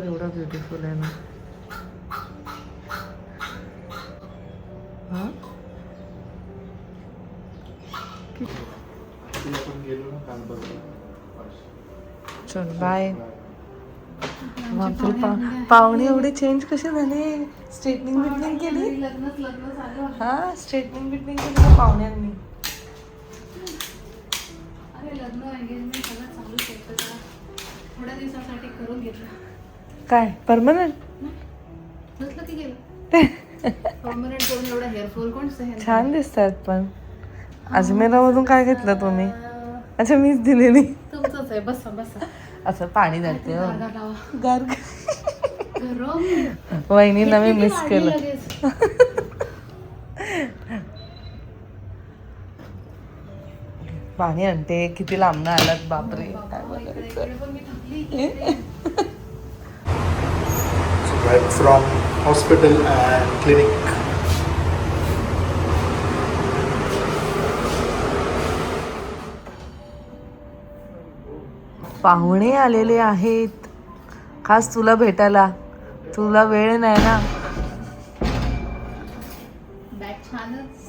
एवढा ब्युटिफुल आहे ना. हा चल बाय. पाहुणे एवढे चेंज कसे झाले. स्ट्रेटनिंग बिटनिंग केली. हा स्ट्रेटनिंग बिटनिंग केली का पाहुण्यांनी. थोड्या दिवसासाठी करून घेतलं. काय परमनंट नसलं की गेलं. परमनंट करून एवढा हेअरफॉल कोण सहन. छान दिसतात. पण अजमेरामधून काय घेतलं तुम्ही. अच्छा मीच दिलेली. तुमचंच आहे. बसा बसा. असं पाणी जाते गार. गरम. वहिनींना मी मिस केलं. पाणी आणते. किती लांबनं आलात बापरे. Right from hospital and clinic. पाहुणे आलेले आहेत खास तुला भेटायला. तुला वेळ नाही ना. बॅग छानच.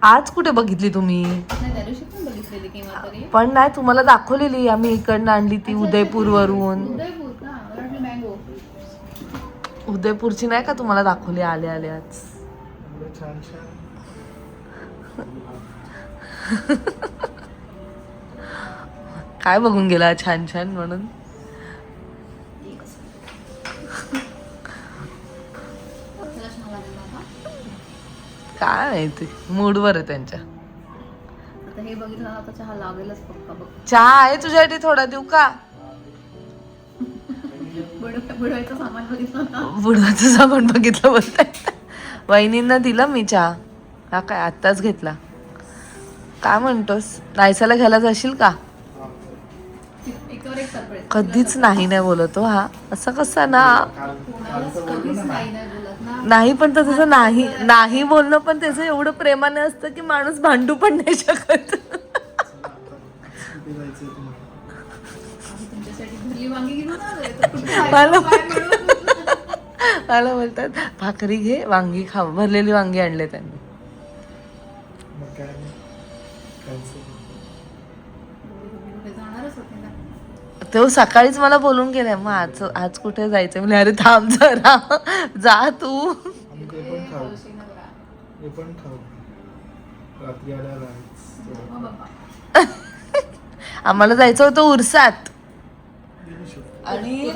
आज कुठे बघितली तुम्ही. नाही त्या दिवशी पण बघितलेली केव्हा तरी. पण नाही तुम्हाला दाखवलेली. आम्ही इकडनं आणली ती उदयपूर वरून. उदयपूर का. मला वाटलं मँगो. उदयपूरची नाही का तुम्हाला दाखवली आले आले आज. छान छान. काय बघून गेला छान छान म्हणून. काय माहिती मूडवर आहे त्यांच्या. आता हे बघितलं आता चहा लागेलच पक्का बघ. चहा आहे तुझ्यासाठी थोडा देऊ का. बुडवायचं सामान बघितलं ना. बुडवायचं सामान बघितलं बोलताय. वहिनींना दिला मी चहा. हा काय आत्ताच घेतला. काय म्हणतोस रायसाला घ्यायला जाशील का. एकावर एक सरप्राईज. कधीच नाही नाही बोलतो हा. असं कसं ना. कधीच नाही नाही बोलत ना. नाही पण तसं नाही नाही बोलणं पण त्याचं एवढं प्रेमाने असतं की माणूस भांडू पण नाही शकत. तुमच्यासाठी भरली वांगी घेऊन आलोय, तर कुठे मला काय मिळवून? मला बोलतात भाकरी घे वांगी खाऊ. भरलेली वांगी आणले त्यांनी. मग काय नाही. Cancel. कुठे जाणारच होते ना. तो सकाळीच मला बोलून गेलाय मग आज आज कुठे जायचं. म्हणजे अरे थांब जरा जा तू. आम्ही ते पण खाऊ. ते पण खाऊ. रात्री आल्यावर राहायचं. हो बाबा. आम्हाला जायचं होतं उरसात. आणि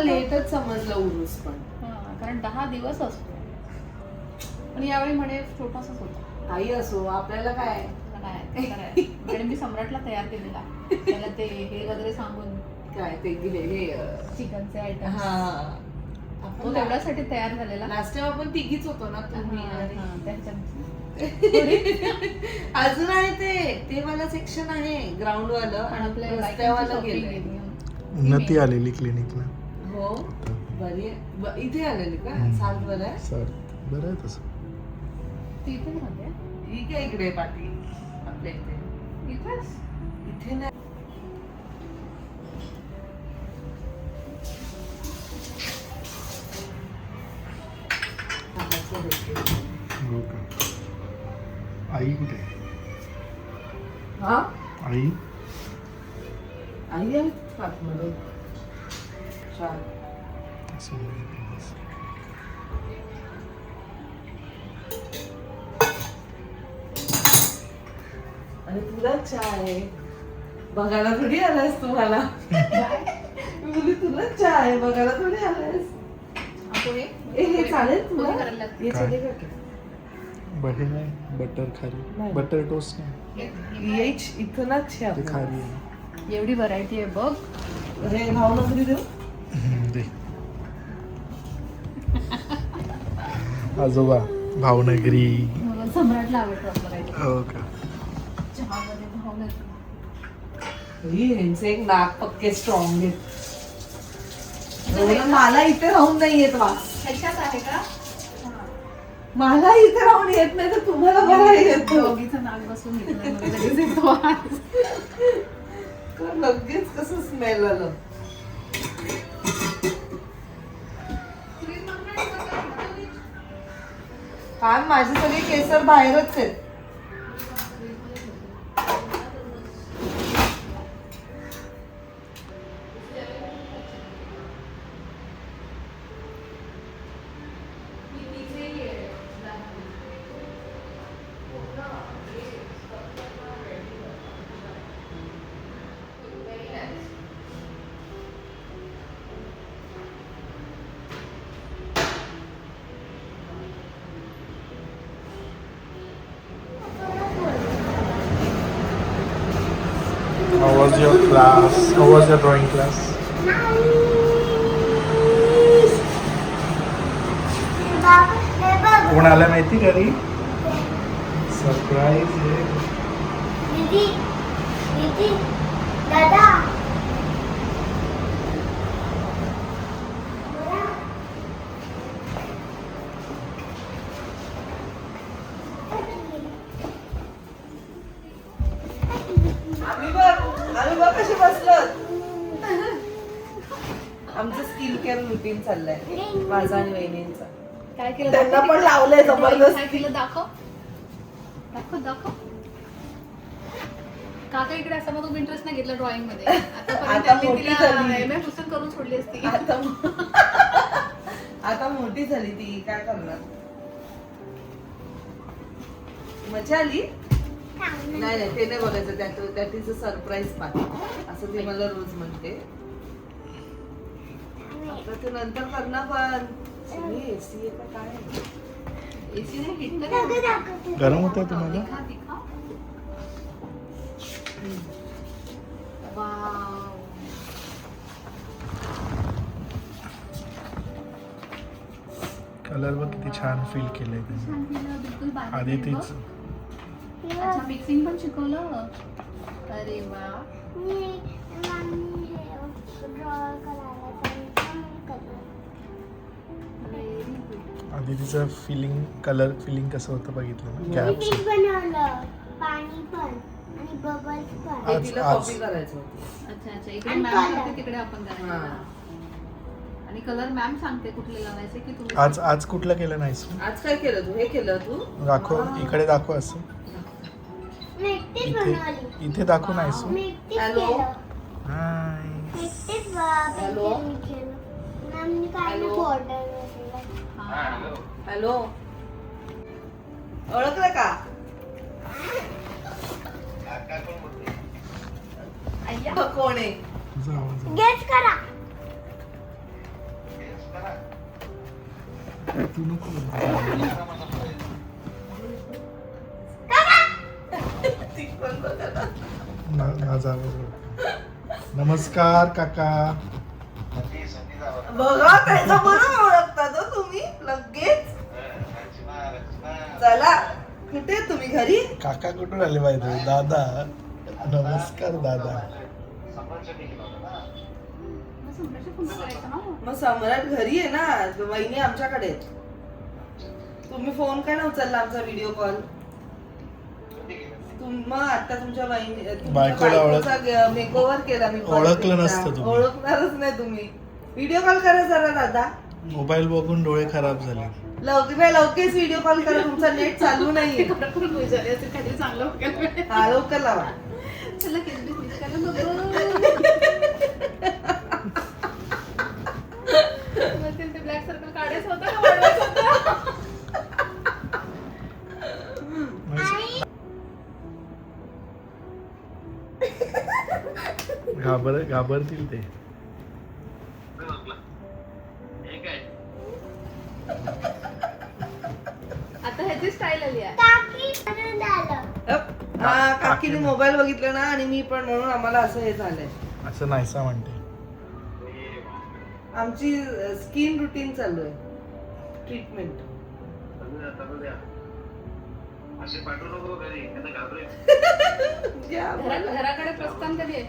लेटच समजलं उरूस पण. कारण 10 दिवस असतो. पण यावेळी म्हणे छोटासाच होता. काही असो आपल्याला काय. आणि मी सम्राटला तयार केलेला. त्याला ते हे वगैरे सांगून काय ते चिकनचे आयटम. हा तो तेवढ्यासाठी तयार झालेला. लास्ट टाइम आपण तिघीच होतो ना. अजून आहे ते वाला सेक्शन आहे ग्राउंड वालं. रस्त्यावालं गेलंय. उन्नती आलेली क्लिनिकला. हो बरी आहे. इथे आलेली का सात बरं आहे. सर बरं आहे तसं. तिथे मध्ये ही काय इकडे पाठी आपल्या इथे. इथेच इथे नाही. हो का. आई कुठे. हा आई आई आहे आतमध्ये. छान. असं नाही. आणि तुला चहा आहे बघायला थोडी आलायस तुम्हाला. तुला चहा आहे बघायला थोडी आलायस. हे चालेल तुला. हे चालेल का. बटर नाही. बटर खारी. बटर टोस्ट नाही. इथूनच ते खारी आहे. एवढी व्हरायटी आहे बघ. हे भाव नोकरी देऊ. दे. आजोबा भावनगरी. मला सम्राटला आवडतो असं काही. हो का. चहामध्ये भावनगरी. यांचे एक नाक पक्के स्ट्रॉंग आहेत. मला इथे राहून नाही येत वास. ह्याच्यात आहे का. मला इथे राहून येत नाही तर तुम्हाला बघा येतो. दोघीचं नाक बसून घेतलं लगेच येतो. लगेच कसं स्मेल आलं. हा माझे सगळे केसर बाहेरच आहेत. How was your class? How was your drawing class? कोण आलं माहिती घरी? सरप्राईज आहे. दीदी दीदी दादा आम्ही बघ कसे बसलो. आमचं स्किन केअर रुटीन चाललंय माझा आणि वहिनींचा. काय केलं त्यांना पण लावलंय जबरदस्त. काय केलं दाखव दाखव दाखव. काका इकडे असताना तू इंटरेस्ट नाही घेतला ड्रॉइंग मध्ये. आता मोठी झाली. एम ए पुस्तक करून सोडली असती. आता मोठी झाली ती, काय करणार. मजा आली. नाही नाही ते नाही बोलायचं. That is a surprise party असं ते मला रोज म्हणते. आता ते नंतर करणार पण एसी आहे का काय. एसी नाही हिट गरम होतंय तुम्हाला? दिखा दिखा. वाव. कलर बघ किती छान फील केलंय त्यांनी. छान केलं, बिलकुल बारीक आधी आहे तीच बघ. अच्छा मिक्सिंग पण शिकवलं. अरे वा. Very good. आधी तिचं फिलिंग कलर फिलिंग कसं होतं बघितलं ना गॅप्स. बनवलं पाणी पण आणि बबल्स पण. हे आज- तिला आज- कॉपी करायचं होतं. अच्छा अच्छा इकडे आणि मॅम color. सांगते तिकडे आपण करायचं. हा. आणि कलर मॅम सांगते कुठले लावायचे की तुम्ही आज कुठलं केलं नाहीस आज काय केलं तू? हे केलं तू? दाखव इकडे दाखव असं. मी एकटीच इथे बनवली. इथे दाखव नाहीस. मी एकटीच हॅलो. केलं. हाय. मी एकटीच हॅलो. पेंटिंग केलं. मॅमनी काय हॅलो. बॉर्डर हॅलो ओळखलं का? कोण आहे? तुझा आवाज आहे. गेस करा. तू नको ती पण बघा ना. माझा आवाज ओळख. नमस्कार काका. बघा त्याचं बरं ओळखतात हो तुम्ही लगेच. चला कुठे आहेत तुम्ही? घरी? काका कुठून आले माहिती? दादा. नमस्कार दादा. मग सम्राट घरी आहे ना. वहिनी आमच्याकडे आहेत. तुम्ही फोन काय ना उचलला आमचा व्हिडिओ कॉल. मग आता तुमच्या बायकोला मेकओव्हर केला मी. ओळखलं नसतं तुम्ही. ओळखणारच नाही तुम्ही. व्हिडिओ कॉल करा जरा दादा. मोबाईल बघून डोळे खराब झाले. लवकरच व्हिडिओ कॉल करा. तुमचा नेट चालू नाहीये. काहीतरी चांगलं वगैरे. हा लवकर लावा. चला केस बीस नीट करा नको. मग ते ब्लॅक सर्कल काढायचं होतं का वाढवायचं होतं? घाबरतील ते. आता ह्याची स्टाईल आली आहे. काकी बनवून आलं. हा काकीने मोबाईल बघितला ना आणि मी पण म्हणून आम्हाला असं हे झालंय. असं नाहीसा म्हणते. आमची स्किन रुटीन चालू आहे. ट्रीटमेंट. घराकडे प्रस्थान कधी आहे?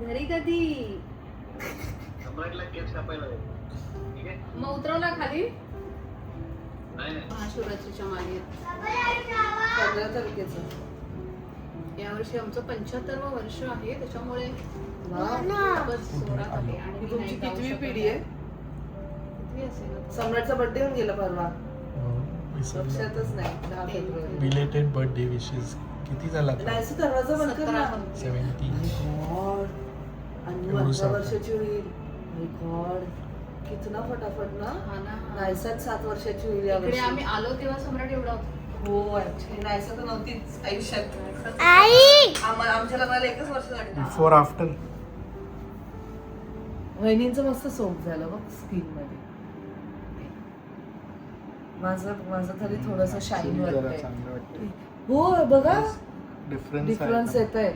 घरी कधी? मग उतरवला खाली महाशिवरात्रीच्या मागे. 15 तारखेचं. यावर्षी आमचं 75वं वर्ष आहे, त्याच्यामुळे खूपच जोरात आहे. आणि मी तुमची नाही जाऊ कितवी शकत पिढी आहे? कितवी असेल आता? सम्राटचा बर्थडे होऊन गेला परवा, विसरलं. लक्षातच नाही. 10 फेब्रुवारी. बिलेटेड बर्थडे विशेस किती झाला आता? नाहीसं दरवाजा बंद कर ना. 70. गॉड, आणि एवढं 18 सारखं. वर्षाची होईल. माय गॉड, कितना फटाफट ना. हा ना. नायसात 7 वर्षाची होईल इकडे यावर्षी. आम्ही आलो तेव्हा सम्राट एवढा होता. हो ऍक्च्युली नायसा तर नव्हतीच आयुष्यात. आई आमच्या लग्नाला 1च वर्ष झालं. Before after. वहिनींचं मस्त सोप झालं बघ स्किन मध्ये. माझं तरी थोडस शाईन वाटतंय. चांगलं वाटतं. हो बघा डिफरन्स डिफरन्स येत आहे.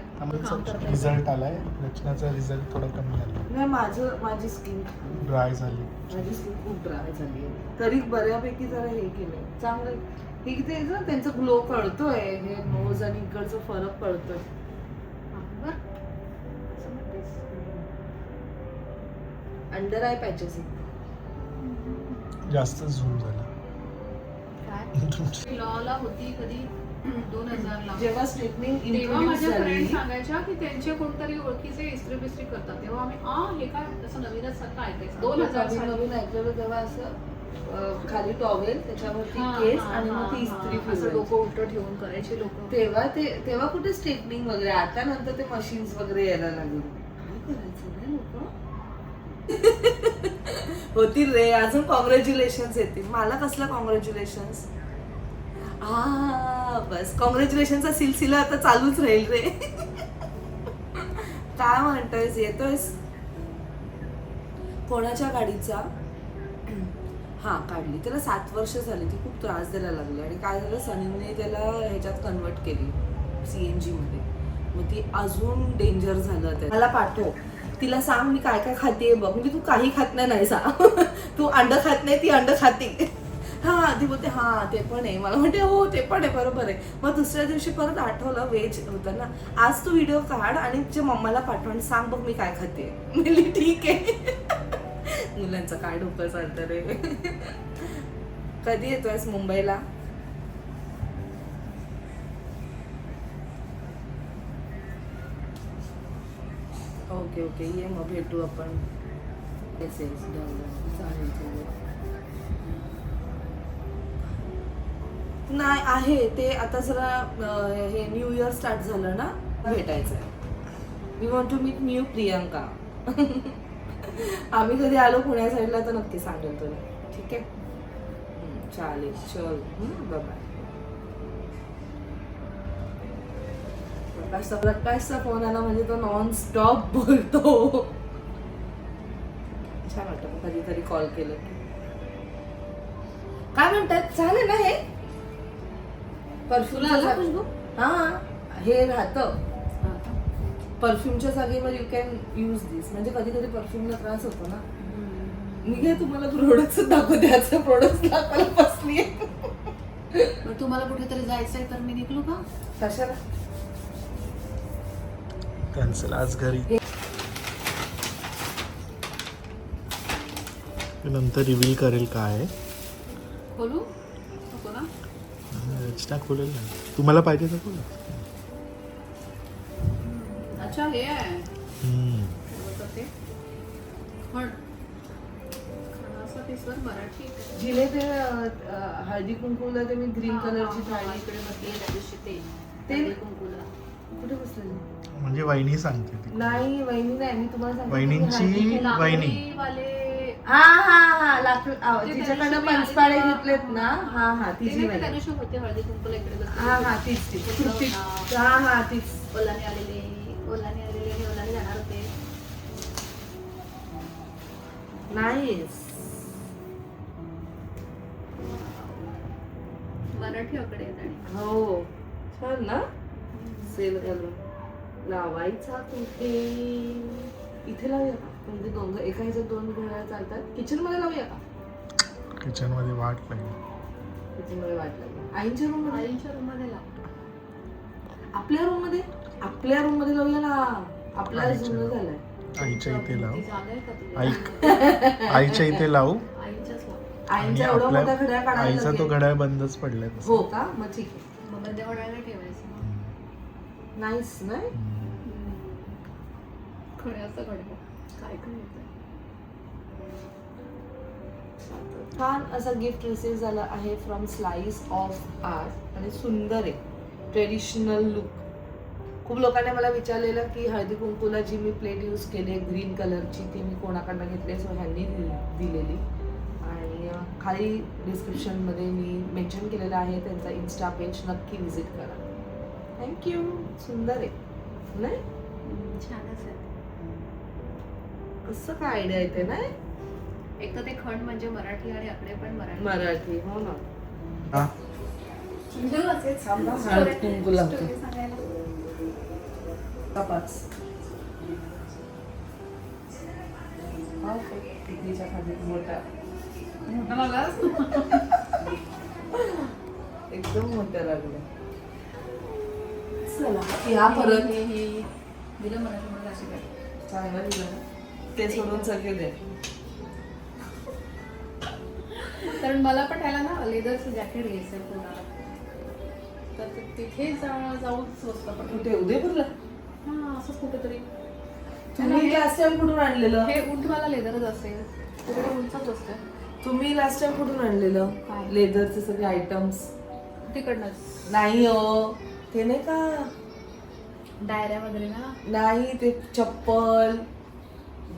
रिझल्ट आलाय. रचनाचा रिझल्ट थोडा कमी आला. नाही माझी स्किन ड्राय झाली. माझी स्किन खूप ड्राय झाली आहे, तरी बऱ्यापैकी जरा हे केलंय चांगलं. हे किती ना त्यांचा ग्लो कळतोय, हे नोज आणि इकडचा फरक कळतोय. बरं. असं म्हणतेस? अंडर आय पॅचेस जास्त झूम झाला. काय लॉला होती कधी 2000 ला, जेव्हा स्ट्रेटनिंग तेव्हा इंट्रोड्यूस माझ्या फ्रेंड झाली. सांगायच्या की त्यांचे कोणतरी ओळखीचे इस्त्री बिस्त्री करतात, तेव्हा आम्ही हे काय असं नवीनच सारखं ऐकायचं. 2000 साली. नवीन ऐकलं तेव्हा असं खाली टॉवेल त्याच्यावरती हा, केस हा, आणि हा, मग ती हा. इस्त्री असं फिरवायची. डोकं उलटं ठेवून करायचे लोक. तेव्हा कुठे स्ट्रेटनिंग वगैरे, आता नंतर ते मशीन्स वगैरे यायला लागले. काय करायचं रे लोक. होतील रे अजून. कॉंग्रॅच्युलेशन येतील. मला कसला कॉंग्रॅच्युलेशन. बस कॉंग्रॅच्युलेशनचा सिलसिला आता चालूच राहील रे. काय म्हणतोयस, येतोयस कोणाच्या गाडीचा? हा काढली. त्याला 7 वर्ष झाली. ती खूप त्रास द्यायला लागली आणि काय झालं, सनीने त्याला ह्याच्यात कन्वर्ट केली CNG मध्ये. मग ती अजून डेंजर झालं. मला पाठव, तिला सांग मी काय काय खाते बघ. म्हणजे तू काही खात नाही सांग. तू अंड खात नाही, ती अंड खाते. हा ती बोलते हा ते पण आहे. मला म्हणते हो ते पण आहे, बरोबर आहे. मग दुसऱ्या दिवशी परत आठवलं व्हेज होतं ना. आज तू व्हिडिओ काढ आणि तुझ्या मम्माला पाठव आणि सांग बघ मी काय खाते. म्हणली ठीक आहे. मुलांचं काय डोकं चालतं रे. कधी येतोयस मुंबईला? ओके ये मग भेटू आपण. नाही आहे ते आता जरा हे न्यू इयर स्टार्ट झालं ना, भेटायचं आहे. We want to meet new Priyanka. आम्ही कधी आलो पुण्या साईडला तर नक्की सांगेल तुला. ठीक आहे चालेल चल बाय. प्रकाशचा फोन आला म्हणजे तो नॉन स्टॉप बोलतो. छान वाटतं कधीतरी कॉल केलं. काय म्हणतात, चालेल ना हे परफ्यूम आला खुशबू? हा हे राहतं परफ्यूमच्या जागेवर. यू कॅन यूज दिस. म्हणजे कधी कधी परफ्यूमला त्रास होतो ना. मी काय तुम्हाला प्रोडक्ट दाखवते. याचं प्रोडक्ट दाखवायला बसली. मग तुम्हाला कुठेतरी जायचंय तर मी निघलो का? कशाला कॅन्सल आज घरी. नंतर रिव्हील करेल काय. बोलू नको ना. रचना खोलेल ना. तुम्हाला पाहिजे तर खोला. अच्छा हे आहे बोलतात ते पण खानाचा पिसवर मराठी. जिले ते हळदी कुंकूला ते मी ग्रीन कलरची हा, साडी इकडे बसली त्या दिवशी ते ते- कुंकुला. कुठे बसलेली? म्हणजे वहिनी सांगते ती. नाही वहिनी नाही, मी तुम्हाला सांगते वहिनींची ती हळदी कुंकू- वहिनी. लाकडीवाले हा लाकूड ते तिच्याकडनं त्या दिवशी पंचपाळे मी आली घेतलेत ना. हा ते तिची नाही का वहिनी. त्या दिवशी होते हळदी कुंकुला इकडे बसले. हा तीच कुर्ती. हा तीच. ओलाने आलेले आणि ओलाने जाणार होते. नाईस. मराठी आकडे आहेत आणि हो छान ना. सेल घालून लावायचा कुठे. इथे लावूया का? म्हणजे एका ह्याच्यात 2 घड्याळ चालतात. किचन मध्ये लावूया का? किचन मध्ये वाट लागली. किचन मध्ये वाट लागली. आईंच्या रूम मध्ये. आईंच्या रूम मध्ये लाव. आपल्या रूम मध्ये लावूया ना. आपला आईच्या जुनं झालाय. आईच्या इथे लाव. ती जागा आहे का तुला? आई आईच्या इथे लावू. आईच्याच लाव. आणि आईंचा एवढा मोठा घड्याळ काढायला आईचा तो लागेल. घड्याळ बंदच पडलाय तसा. हो का? मग ठीक आहे. मग बंद घड्याला ठेवायचं. नाईस नाही. खण्याचं घडलं काय काय येतं. छान असा गिफ्ट रिसीव झाला आहे फ्रॉम स्लाइस ऑफ आर्ट आणि सुंदर आहे, ट्रेडिशनल लुक. खूप लोकांनी मला विचारलेलं की हळदी कुंकूला जी मी प्लेट यूज केली ग्रीन कलरची ती मी कोणाकडनं घेतली, सो ह्यांनी दिलेली. आणि खाली डिस्क्रिप्शनमध्ये मी मेन्शन केलेलं आहे त्यांचा इन्स्टा पेज, नक्की व्हिजिट करा. थँक्यू. सुंदर आहे नाही. छानच आहे. कसं काय आयडिया येते नाही. एक तर ते खंड म्हणजे मराठी आणि आकडे पण मराठी. हो ना. हा. हळद कुंकू लागतो. कपाच तिकडीच्या खाली मोठा एकदम मोठं लागलं. चला या परत. दिलं मराठी असे काय चांगलं दिलं ना. ते सोडून सगळे दे. कारण मला पण त्याला ना लेदरचं जॅकेट घ्यायचं पुण्याला, तर तिथे जाऊन स्वस्त पण कुठे उदयपूरला. हा असंच कुठेतरी. तुम्ही लास्ट टाइम कुठून आणलेलं. हे उंटवाला लेदरच असेल, तिकडे उंचच असतं. तुम्ही लास्ट टाइम कुठून आणलेलं काय? लेदरचे सगळे आयटम्स. तिकडनंच नाही हो ते नाही का, डायऱ्या वगैरे ना. नाही ते चप्पल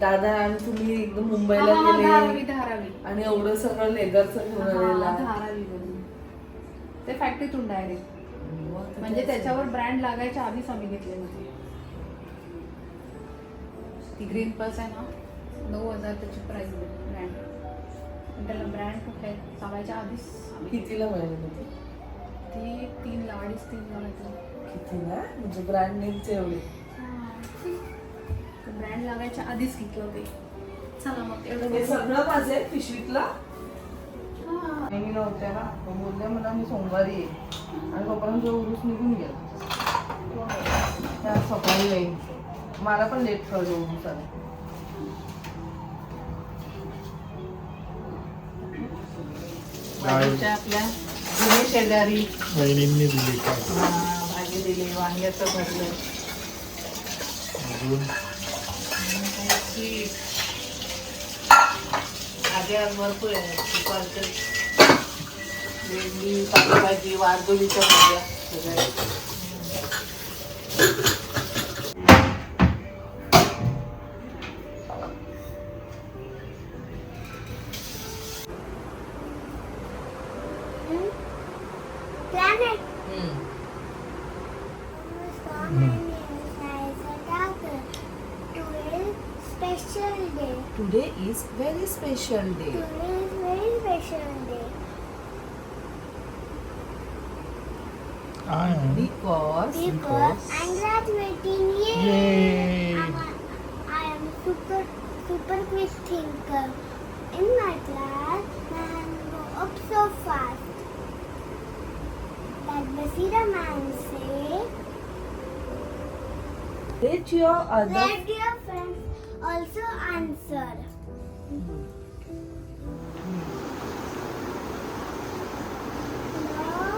दादा आणि तुम्ही एकदम मुंबईला धारावी गेले धारावी आणि एवढं सगळं लेदरचं घेऊन आलेला. धारावी ते फॅक्टरीतून डायरेक्ट, म्हणजे त्याच्यावर ब्रँड लागायच्या आधीच आम्ही घेतले होते. ती ग्रीन पर्स आहे ना 9,000 त्याची प्राइस ब्रँड, पण त्याला ब्रँड कुठे आहे लागायच्या आधीच आम्ही घेतली. कितीला मिळाली होती. ती 3,000 किती ना म्हणजे ब्रँड नेमचे एवढे. ब्रँड लागायच्या आधीच घेतलं होते. चला मग हे एवढं सगळं माझं आहे पिशवीतला. हा. मी नव्हत्या ना मग बोलले मला मी सोमवारी येईल आणि तोपर्यंत जो उरूस निघून गेला. त्या सकाळी येईल. मला पण लेट कळलं उरूस आला. डाळ आपल्या जुने शेजारी वहिनींनी दिली काय भाजी दिली, वांग्याचं भरलं, अजून भाज्या भरपूर आहे. भेंडी, पालेभाजी, वारदोलीच्या भाज्या सगळ्या. Planet. Special day. Today is very special day. Today is very special day. Because Because I'm graduating. Yay. I am super quick thinker. In my class, my hand go up so fast that Basira man say, let your other let your friends also answer.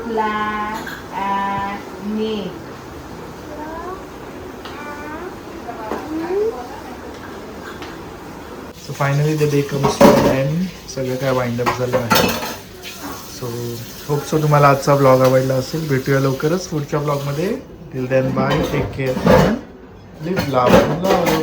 plan and make. So finally the day comes to end. सगळं काय wind up झालं आहे. So hope so तुम्हाला आजचा blog आवडला असेल. भेटूया लवकरच पुढच्या ब्लॉगमध्ये. Till then bye, take care, live love.